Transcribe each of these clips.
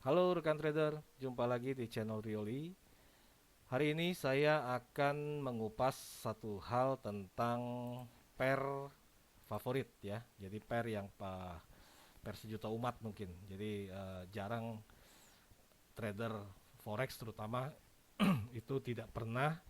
Halo rekan trader, jumpa lagi di channel Rioli. Hari ini saya akan mengupas satu hal tentang pair favorit ya. Jadi pair yang pair sejuta umat mungkin. Jadi jarang trader forex terutama itu tidak pernah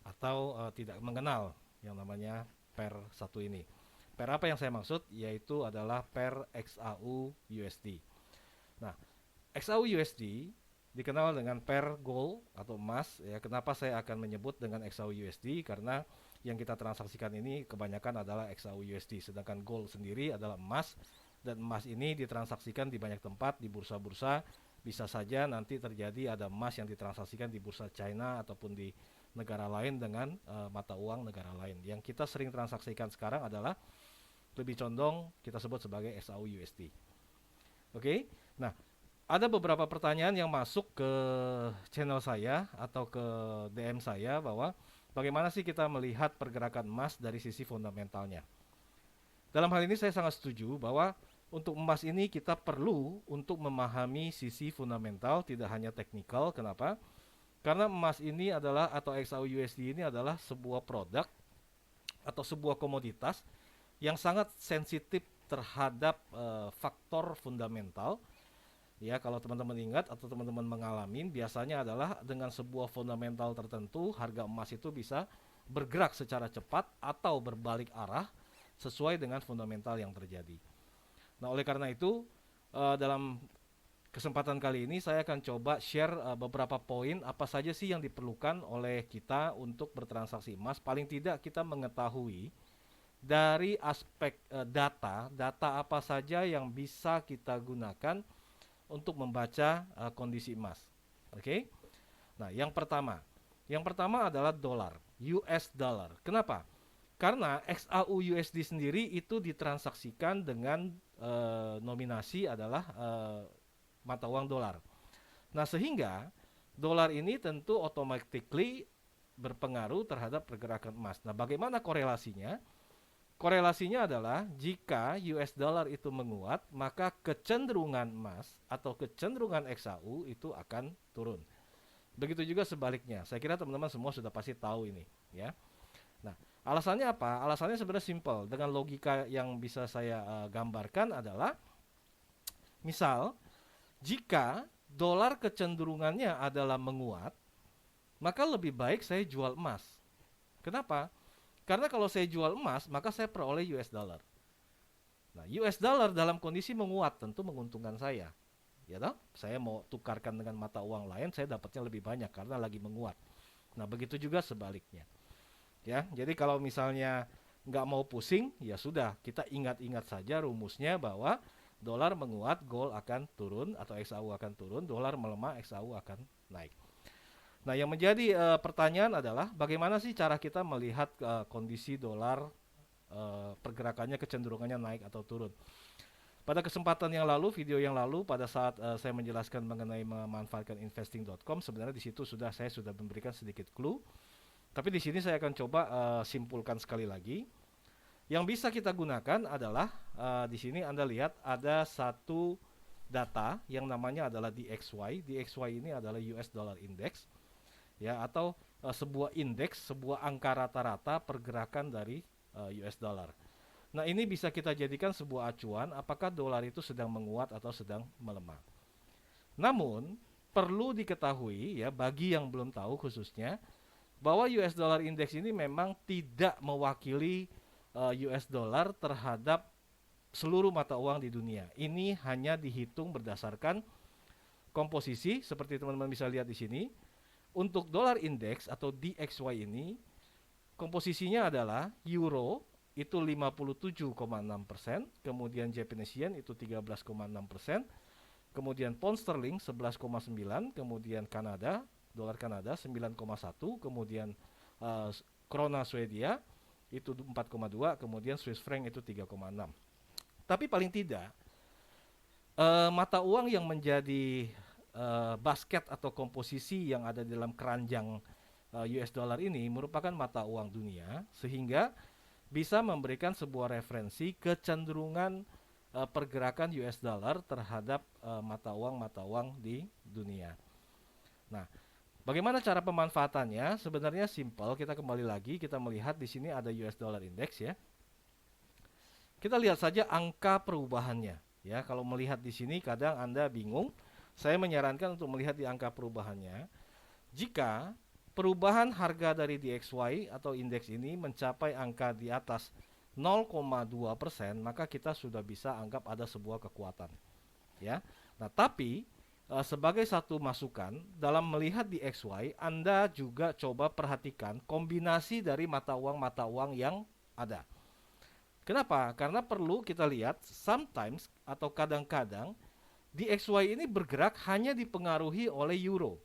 atau tidak mengenal yang namanya pair satu ini. Pair apa yang saya maksud? Yaitu adalah pair XAU USD. Nah, XAU USD dikenal dengan pair gold atau emas ya. Kenapa saya akan menyebut dengan XAU USD? Karena yang kita transaksikan ini kebanyakan adalah XAU USD, sedangkan gold sendiri adalah emas, dan emas ini ditransaksikan di banyak tempat di bursa-bursa. Bisa saja nanti terjadi ada emas yang ditransaksikan di bursa China ataupun di negara lain dengan mata uang negara lain. Yang kita sering transaksikan sekarang adalah lebih condong kita sebut sebagai XAU USD. Oke. Nah, ada beberapa pertanyaan yang masuk ke channel saya atau ke DM saya bahwa bagaimana sih kita melihat pergerakan emas dari sisi fundamentalnya. Dalam hal ini saya sangat setuju bahwa untuk emas ini kita perlu untuk memahami sisi fundamental, tidak hanya teknikal. Kenapa? Karena emas ini adalah atau XAU USD ini adalah sebuah produk atau sebuah komoditas yang sangat sensitif terhadap faktor fundamental. Ya, kalau teman-teman ingat atau teman-teman mengalami, biasanya adalah dengan sebuah fundamental tertentu, harga emas itu bisa bergerak secara cepat atau berbalik arah sesuai dengan fundamental yang terjadi. Nah, oleh karena itu, dalam kesempatan kali ini saya akan coba share beberapa poin apa saja sih yang diperlukan oleh kita untuk bertransaksi emas. Paling tidak kita mengetahui dari aspek data apa saja yang bisa kita gunakan untuk membaca kondisi emas. Oke. Nah, yang pertama adalah dolar, US dollar. Kenapa? Karena XAU USD sendiri itu ditransaksikan dengan nominasi adalah mata uang dolar. Nah, sehingga dolar ini tentu automatically berpengaruh terhadap pergerakan emas. Nah, bagaimana korelasinya? Korelasinya adalah jika US dollar itu menguat, maka kecenderungan emas atau kecenderungan XAU itu akan turun. Begitu juga sebaliknya. Saya kira teman-teman semua sudah pasti tahu ini, ya. Nah, alasannya apa? Alasannya sebenarnya simpel. Dengan logika yang bisa saya gambarkan adalah, misal jika dolar kecenderungannya adalah menguat, maka lebih baik saya jual emas. Kenapa? Karena kalau saya jual emas, maka saya peroleh US dollar. Nah, US dollar dalam kondisi menguat tentu menguntungkan saya. Ya toh? Saya mau tukarkan dengan mata uang lain, saya dapatnya lebih banyak karena lagi menguat. Nah, begitu juga sebaliknya. Ya, jadi kalau misalnya nggak mau pusing, ya sudah, kita ingat-ingat saja rumusnya bahwa dolar menguat, gold akan turun atau XAU akan turun, dolar melemah, XAU akan naik. Nah, yang menjadi pertanyaan adalah bagaimana sih cara kita melihat kondisi dolar, pergerakannya, kecenderungannya naik atau turun. Pada kesempatan yang lalu, video yang lalu, pada saat saya menjelaskan mengenai memanfaatkan investing.com, sebenarnya di situ saya sudah memberikan sedikit clue. Tapi di sini saya akan coba simpulkan sekali lagi. Yang bisa kita gunakan adalah di sini Anda lihat ada satu data yang namanya adalah DXY. DXY ini adalah US Dollar Index, ya, atau sebuah indeks, sebuah angka rata-rata pergerakan dari US dollar. Nah, ini bisa kita jadikan sebuah acuan apakah dolar itu sedang menguat atau sedang melemah. Namun, perlu diketahui ya bagi yang belum tahu khususnya bahwa US dollar index ini memang tidak mewakili US dollar terhadap seluruh mata uang di dunia. Ini hanya dihitung berdasarkan komposisi seperti teman-teman bisa lihat di sini. Untuk dolar index atau DXY ini, komposisinya adalah euro itu 57,6%, kemudian Japanese yen itu 13,6%, kemudian pound sterling 11,9%, kemudian Kanada, dolar Kanada 9,1%, kemudian krona Swedia itu 4,2%, kemudian Swiss franc itu 3,6%. Tapi paling tidak mata uang yang menjadi basket atau komposisi yang ada di dalam keranjang US dollar ini merupakan mata uang dunia, sehingga bisa memberikan sebuah referensi kecenderungan pergerakan US dollar terhadap mata uang di dunia. Nah, bagaimana cara pemanfaatannya? Sebenarnya simple. Kita kembali lagi, kita melihat di sini ada US dollar index ya. Kita lihat saja angka perubahannya. Ya, kalau melihat di sini kadang Anda bingung. Saya menyarankan untuk melihat di angka perubahannya. Jika perubahan harga dari DXY atau indeks ini mencapai angka di atas 0,2%, maka kita sudah bisa anggap ada sebuah kekuatan. Ya. Nah, tapi sebagai satu masukan dalam melihat di XY, Anda juga coba perhatikan kombinasi dari mata uang yang ada. Kenapa? Karena perlu kita lihat sometimes atau kadang-kadang di XY ini bergerak hanya dipengaruhi oleh euro.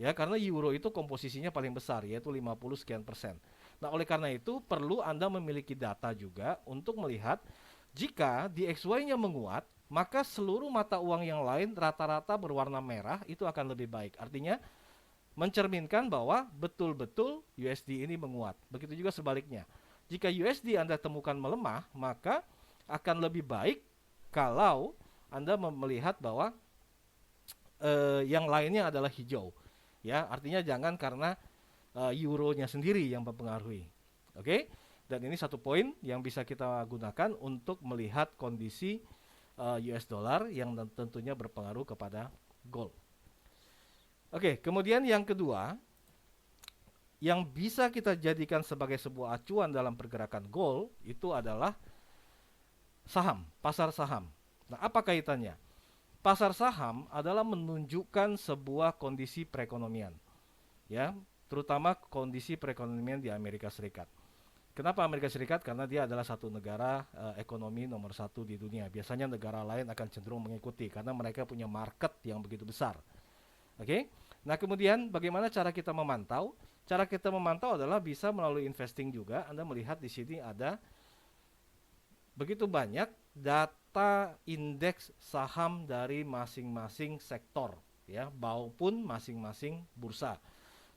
Ya, karena euro itu komposisinya paling besar, yaitu 50 sekian persen. Nah, oleh karena itu perlu Anda memiliki data juga untuk melihat jika di XY-nya menguat, maka seluruh mata uang yang lain rata-rata berwarna merah itu akan lebih baik. Artinya mencerminkan bahwa betul-betul USD ini menguat. Begitu juga sebaliknya. Jika USD Anda temukan melemah, maka akan lebih baik kalau Anda melihat bahwa yang lainnya adalah hijau. Ya, artinya jangan karena euronya sendiri yang mempengaruhi. Oke? Dan ini satu poin yang bisa kita gunakan untuk melihat kondisi US dollar yang tentunya berpengaruh kepada gold. Oke, kemudian yang kedua, yang bisa kita jadikan sebagai sebuah acuan dalam pergerakan gold itu adalah saham, pasar saham. Nah, apa kaitannya? Pasar saham adalah menunjukkan sebuah kondisi perekonomian, ya, terutama kondisi perekonomian di Amerika Serikat. Kenapa Amerika Serikat? Karena dia adalah satu negara ekonomi nomor satu di dunia. Biasanya negara lain akan cenderung mengikuti karena mereka punya market yang begitu besar. Oke? Nah, kemudian bagaimana cara kita memantau? Cara kita memantau adalah bisa melalui investing juga. Anda melihat di sini ada begitu banyak data indeks saham dari masing-masing sektor, ya, maupun masing-masing bursa.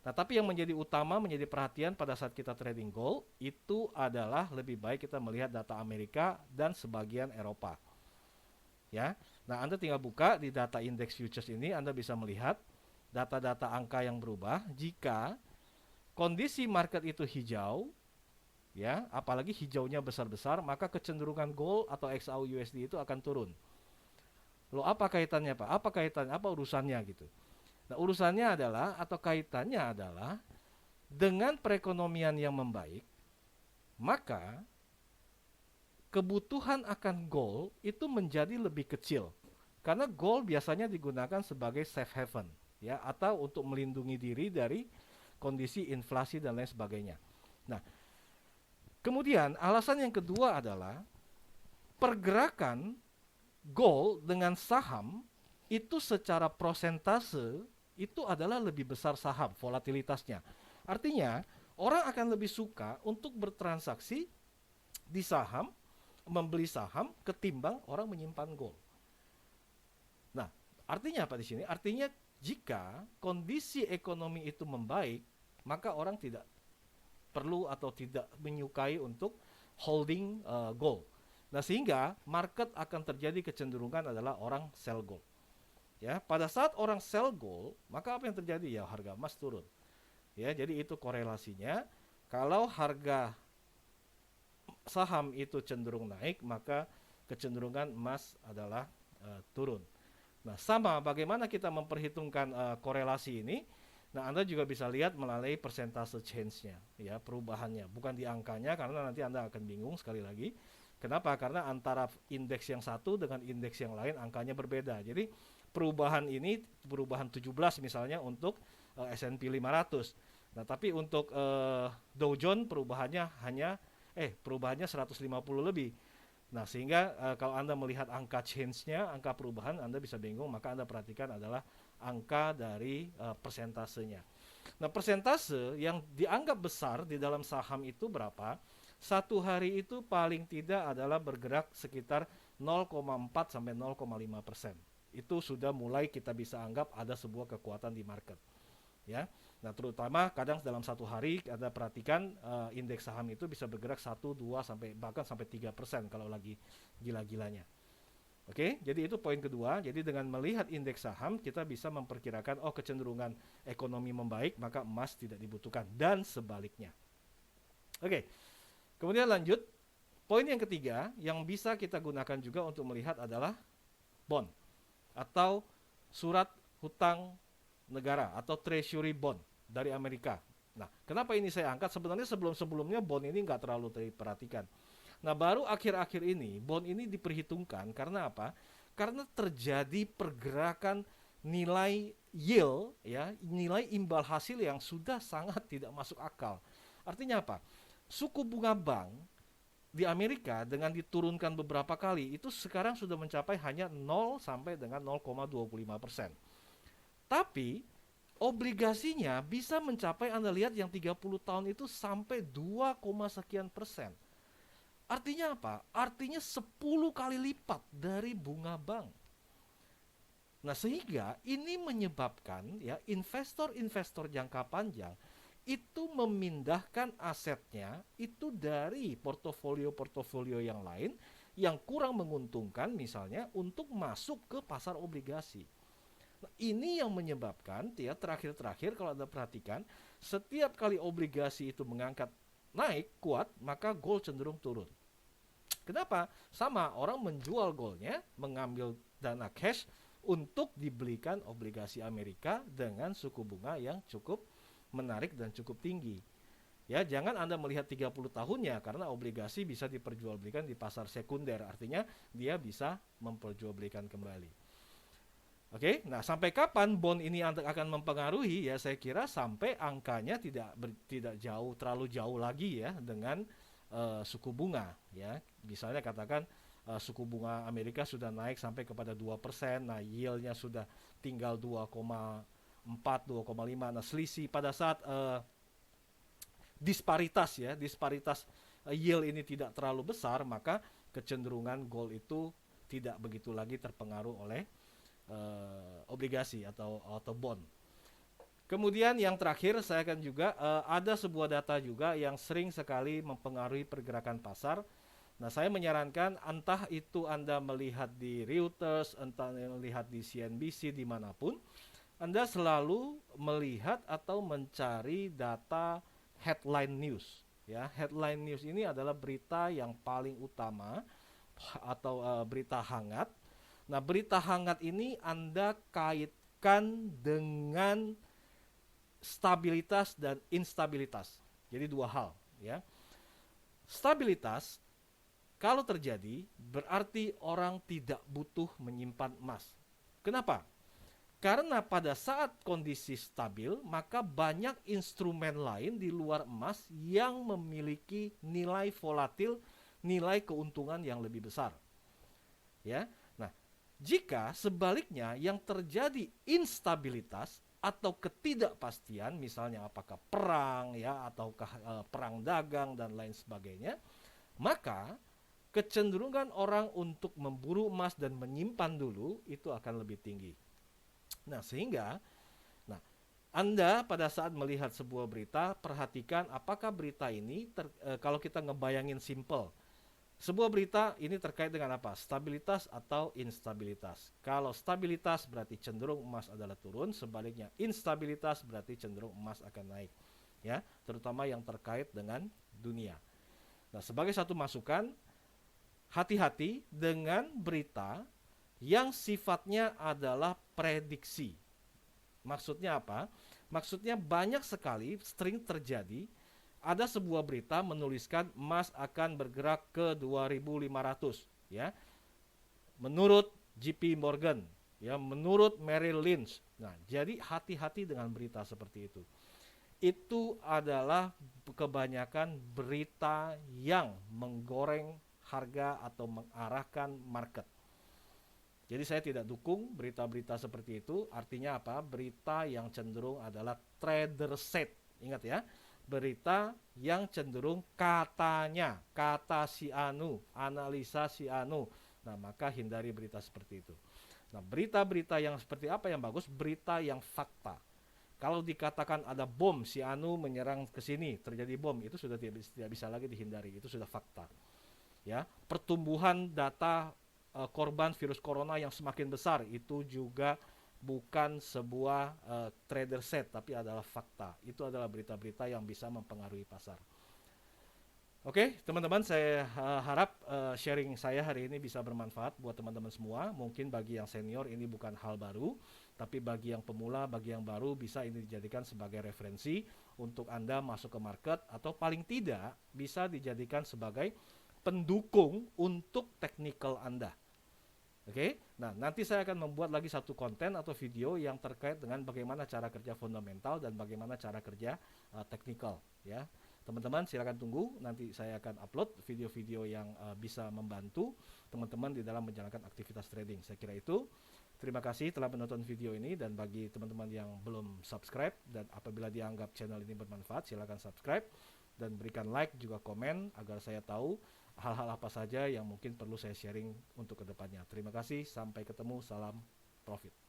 Nah, tapi yang menjadi utama, menjadi perhatian pada saat kita trading gold itu adalah lebih baik kita melihat data Amerika dan sebagian Eropa. Ya. Nah, Anda tinggal buka di data indeks futures ini, Anda bisa melihat data-data angka yang berubah jika kondisi market itu hijau, ya, apalagi hijaunya besar-besar, maka kecenderungan gold atau XAU USD itu akan turun. Loh, apa kaitannya, Pak? Apa kaitannya? Apa urusannya gitu? Nah, urusannya adalah atau kaitannya adalah dengan perekonomian yang membaik, maka kebutuhan akan gold itu menjadi lebih kecil. Karena gold biasanya digunakan sebagai safe haven, ya, atau untuk melindungi diri dari kondisi inflasi dan lain sebagainya. Nah, kemudian alasan yang kedua adalah pergerakan gold dengan saham itu secara prosentase itu adalah lebih besar saham volatilitasnya. Artinya orang akan lebih suka untuk bertransaksi di saham, membeli saham ketimbang orang menyimpan gold. Nah, artinya apa di sini? Artinya jika kondisi ekonomi itu membaik, maka orang tidak perlu atau tidak menyukai untuk holding gold. Nah, sehingga market akan terjadi kecenderungan adalah orang sell gold. Ya, pada saat orang sell gold, maka apa yang terjadi? Ya, harga emas turun. Ya, jadi itu korelasinya. Kalau harga saham itu cenderung naik, maka kecenderungan emas adalah turun. Nah, sama bagaimana kita memperhitungkan korelasi ini? Nah, Anda juga bisa lihat melalui persentase change-nya, ya, perubahannya, bukan di angkanya, karena nanti Anda akan bingung sekali lagi. Kenapa? Karena antara indeks yang satu dengan indeks yang lain angkanya berbeda. Jadi perubahan ini perubahan 17 misalnya untuk S&P 500. Nah, tapi untuk Dow Jones perubahannya hanya perubahannya 150 lebih. Nah, sehingga kalau Anda melihat angka change-nya, angka perubahan, Anda bisa bingung, maka Anda perhatikan adalah angka dari persentasenya. Nah, persentase yang dianggap besar di dalam saham itu berapa? Satu hari itu paling tidak adalah bergerak sekitar 0,4 sampai 0,5%. Itu sudah mulai kita bisa anggap ada sebuah kekuatan di market. Ya. Nah, terutama kadang dalam satu hari Anda perhatikan indeks saham itu bisa bergerak 1, 2 sampai bahkan sampai 3% kalau lagi gila-gilanya. Oke, jadi itu poin kedua. Jadi dengan melihat indeks saham kita bisa memperkirakan kecenderungan ekonomi membaik maka emas tidak dibutuhkan dan sebaliknya. Oke, kemudian lanjut. Poin yang ketiga yang bisa kita gunakan juga untuk melihat adalah bond atau surat hutang negara atau treasury bond dari Amerika. Nah, kenapa ini saya angkat? Sebenarnya sebelum-sebelumnya bond ini nggak terlalu diperhatikan. Nah, baru akhir-akhir ini bond ini diperhitungkan karena apa? Karena terjadi pergerakan nilai yield, ya, nilai imbal hasil yang sudah sangat tidak masuk akal. Artinya apa? Suku bunga bank di Amerika dengan diturunkan beberapa kali itu sekarang sudah mencapai hanya 0 sampai dengan 0,25%. Tapi obligasinya bisa mencapai, Anda lihat yang 30 tahun itu sampai 2, sekian persen. Artinya apa? Artinya 10 kali lipat dari bunga bank. Nah, sehingga ini menyebabkan ya investor-investor jangka panjang itu memindahkan asetnya itu dari portofolio-portofolio yang lain yang kurang menguntungkan misalnya untuk masuk ke pasar obligasi. Nah, ini yang menyebabkan ya terakhir-terakhir kalau Anda perhatikan setiap kali obligasi itu mengangkat naik kuat maka gold cenderung turun. Kenapa? Sama, orang menjual goldnya, mengambil dana cash untuk dibelikan obligasi Amerika dengan suku bunga yang cukup menarik dan cukup tinggi. Ya, jangan Anda melihat 30 tahunnya karena obligasi bisa diperjualbelikan di pasar sekunder, artinya dia bisa memperjualbelikan kembali. Oke, nah sampai kapan bond ini akan mempengaruhi? Ya, saya kira sampai angkanya tidak terlalu jauh lagi ya dengan suku bunga ya. Misalnya katakan suku bunga Amerika sudah naik sampai kepada 2%, nah yieldnya sudah tinggal 2,4, 2,5. Nah, selisih pada saat disparitas yield ini tidak terlalu besar, maka kecenderungan gold itu tidak begitu lagi terpengaruh oleh obligasi atau bond. Kemudian yang terakhir saya akan juga ada sebuah data juga yang sering sekali mempengaruhi pergerakan pasar. Nah, saya menyarankan entah itu Anda melihat di Reuters, entah melihat di CNBC, dimanapun, Anda selalu melihat atau mencari data headline news. Ya, headline news ini adalah berita yang paling utama atau berita hangat. Nah, berita hangat ini Anda kaitkan dengan stabilitas dan instabilitas. Jadi dua hal, ya. Stabilitas kalau terjadi berarti orang tidak butuh menyimpan emas. Kenapa? Karena pada saat kondisi stabil, maka banyak instrumen lain di luar emas yang memiliki nilai volatil, nilai keuntungan yang lebih besar. Ya. Nah, jika sebaliknya yang terjadi instabilitas atau ketidakpastian, misalnya apakah perang ya ataukah perang dagang dan lain sebagainya, maka kecenderungan orang untuk memburu emas dan menyimpan dulu itu akan lebih tinggi. Nah, sehingga Anda pada saat melihat sebuah berita, perhatikan apakah berita ini kalau kita ngebayangin simple. Sebuah berita ini terkait dengan apa? Stabilitas atau instabilitas. Kalau stabilitas berarti cenderung emas adalah turun, sebaliknya instabilitas berarti cenderung emas akan naik. Ya, terutama yang terkait dengan dunia. Nah, sebagai satu masukan, hati-hati dengan berita yang sifatnya adalah prediksi. Maksudnya apa? Maksudnya banyak sekali sering terjadi ada sebuah berita menuliskan emas akan bergerak ke 2.500 ya. Menurut JP Morgan, ya, menurut Merrill Lynch. Nah, jadi hati-hati dengan berita seperti itu. Itu adalah kebanyakan berita yang menggoreng harga atau mengarahkan market. Jadi saya tidak dukung berita-berita seperti itu. Artinya apa? Berita yang cenderung adalah trader set. Ingat ya, berita yang cenderung katanya, kata si anu, analisa si anu. Nah, maka hindari berita seperti itu. Nah, berita-berita yang seperti apa yang bagus? Berita yang fakta. Kalau dikatakan ada bom, si anu menyerang ke sini, terjadi bom, itu sudah tidak bisa lagi dihindari, itu sudah fakta. Ya, pertumbuhan data korban virus corona yang semakin besar, itu juga bukan sebuah trader set, tapi adalah fakta. Itu adalah berita-berita yang bisa mempengaruhi pasar. Oke, teman-teman, saya harap sharing saya hari ini bisa bermanfaat buat teman-teman semua. Mungkin bagi yang senior ini bukan hal baru, tapi bagi yang pemula, bagi yang baru, bisa ini dijadikan sebagai referensi untuk Anda masuk ke market, atau paling tidak bisa dijadikan sebagai pendukung untuk technical Anda. Oke, nah nanti saya akan membuat lagi satu konten atau video yang terkait dengan bagaimana cara kerja fundamental dan bagaimana cara kerja technical, ya. Teman-teman silakan tunggu, nanti saya akan upload video-video yang bisa membantu teman-teman di dalam menjalankan aktivitas trading. Saya kira itu. Terima kasih telah menonton video ini, dan bagi teman-teman yang belum subscribe dan apabila dianggap channel ini bermanfaat, silakan subscribe dan berikan like juga komen agar saya tahu hal-hal apa saja yang mungkin perlu saya sharing untuk kedepannya. Terima kasih, sampai ketemu, salam profit.